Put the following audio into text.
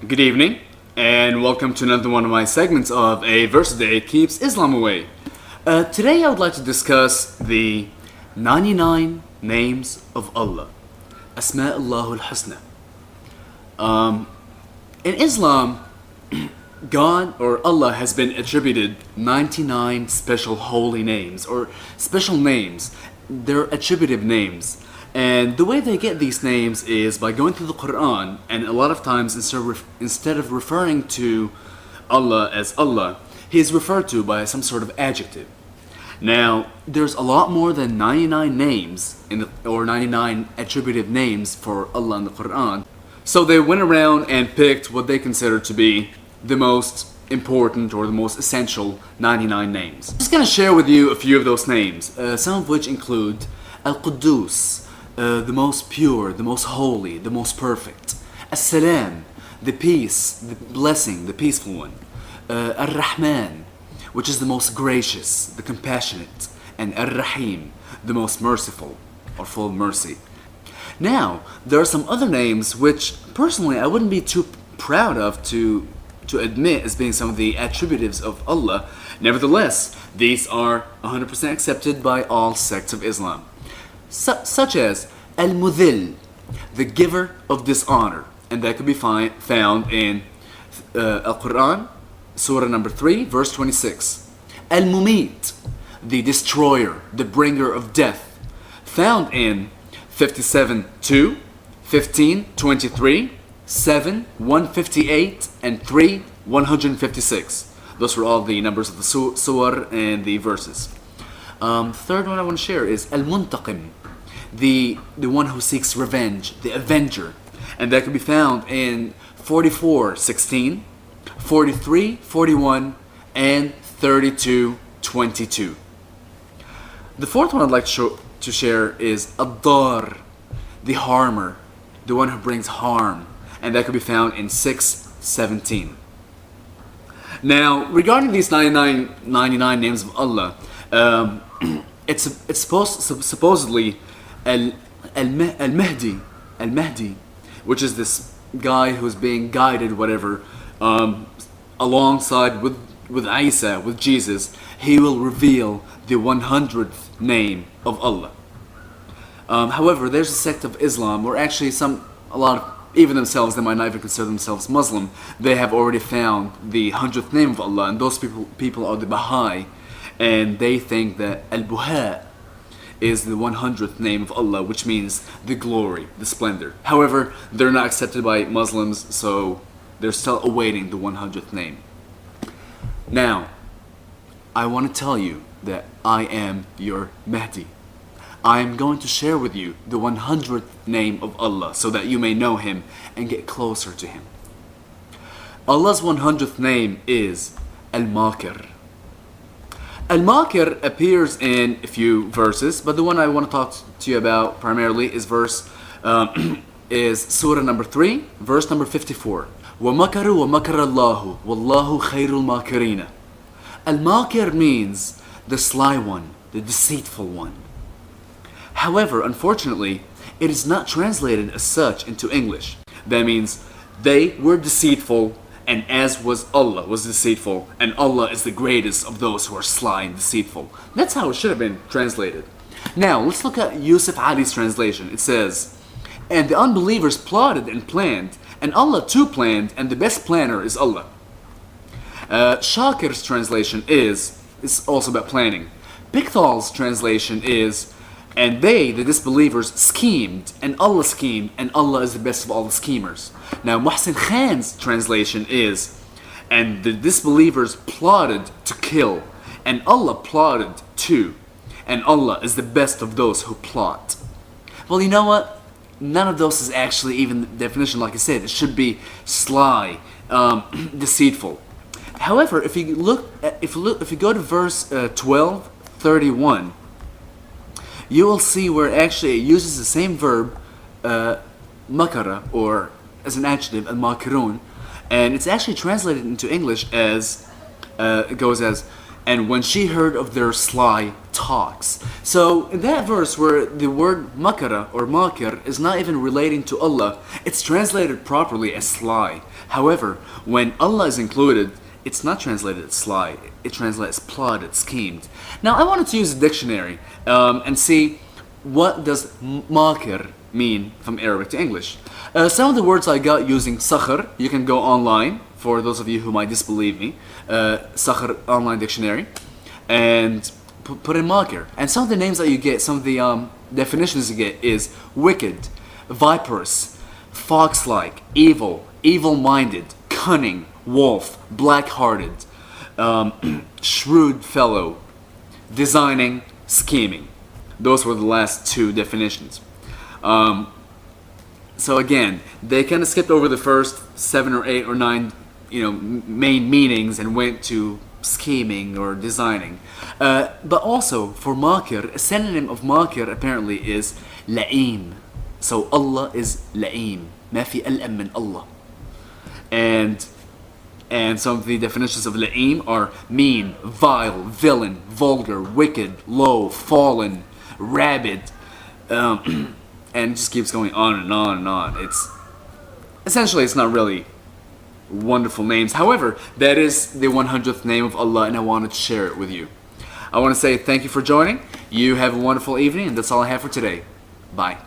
Good evening, and welcome to another one of my segments of A Verse a Day Keeps Islam Away. Today I would like to discuss the 99 names of Allah, Asma'Allahu al-Husna. In Islam, God or Allah has been attributed 99 special holy names or special names. They're attributive names. And the way they get these names is by going through the Quran, and a lot of times instead of referring to Allah as Allah, he is referred to by some sort of adjective. Now, there's a lot more than 99 names or 99 attributive names for Allah in the Quran. So they went around and picked what they consider to be the most important or the most essential 99 names. I'm just going to share with you a few of those names, some of which include Al-Quddus, the most pure, the most holy, the most perfect. As-Salam, the peace, the blessing, the peaceful one. Ar-Rahman, which is the most gracious, the compassionate. And Ar-Rahim, the most merciful or full of mercy. Now, there are some other names which personally I wouldn't be too proud of to admit as being some of the attributives of Allah. Nevertheless, these are 100% accepted by all sects of Islam. Such as Al-Mudhil, the giver of dishonor, and that could be found in Al-Quran, Surah number 3, verse 26. Al-Mumit, the destroyer, the bringer of death, found in 57:2, 15:23, 7, 158, and 3, 156. Those were all the numbers of the surah and the verses. Third one I want to share is Al-Muntaqim, the one who seeks revenge, the avenger. And that can be found in 44:16, 43:41, and 32:22. The fourth one I'd like to share is Ad-Dar, the harmer, the one who brings harm. And that could be found in 6:17. Now, regarding these 99 names of Allah, it's supposedly Al-Mahdi, which is this guy who's being guided, whatever, alongside with Isa, with Jesus. He will reveal the 100th name of Allah. However, there's a sect of Islam where actually even themselves, they might not even consider themselves Muslim. They have already found the 100th name of Allah, and those people are the Baha'i, and they think that Al-Buha is the 100th name of Allah, which means the glory, the splendor. However, they're not accepted by Muslims, so they're still awaiting the 100th name. Now, I want to tell you that I am your Mahdi. I am going to share with you the 100th name of Allah so that you may know Him and get closer to Him. Allah's 100th name is Al-Makir. Al-Makir appears in a few verses, but the one I want to talk to you about primarily is Surah number 3, verse number 54. وَمَكَرُوا وَمَكَرَ اللَّهُ وَاللَّهُ خَيْرُ الْمَاكِرِينَ. Al-Makir means the sly one, the deceitful one. However, unfortunately, it is not translated as such into English. That means they were deceitful, and as was Allah was deceitful, and Allah is the greatest of those who are sly and deceitful. That's how it should have been translated. Now, let's look at Yusuf Ali's translation. It says, and the unbelievers plotted and planned, and Allah too planned, and the best planner is Allah. Shakir's translation is also about planning. Pichthal's translation is, and they, the disbelievers, schemed, and Allah is the best of all the schemers. Now, Muhsin Khan's translation is, and the disbelievers plotted to kill, and Allah plotted too, and Allah is the best of those who plot. Well, you know what? None of those is actually even the definition, like I said. It should be sly, deceitful. However, if you go to verse 12:31, you will see where actually it uses the same verb, makara, or as an adjective, al-makirun, and it's actually translated into English as, it goes as, and when she heard of their sly talks. So in that verse where the word makara or makir is not even relating to Allah, it's translated properly as sly. However, when Allah is included, it's not translated as sly. It translates plotted, schemed. Now I wanted to use a dictionary and see what does makir mean from Arabic to English. Some of the words I got using Sakhr. You can go online for those of you who might disbelieve me. Sakhr online dictionary, and put in makir. And some of the names that you get, some of the definitions you get is wicked, viperous, fox-like, evil, evil-minded, cunning, wolf, black-hearted, shrewd fellow, designing, scheming. Those were the last two definitions. So again, they kind of skipped over the first 7 or 8 or 9, main meanings and went to scheming or designing. But also for makir, a synonym of makir apparently is la'im. So Allah is la'im. ما في ألأم من Allah. And some of the definitions of la'im are mean, vile, villain, vulgar, wicked, low, fallen, rabid, and it just keeps going on and on and on. It's not really wonderful names. However, that is the 100th name of Allah, and I wanted to share it with you. I want to say thank you for joining. You have a wonderful evening, and that's all I have for today. Bye.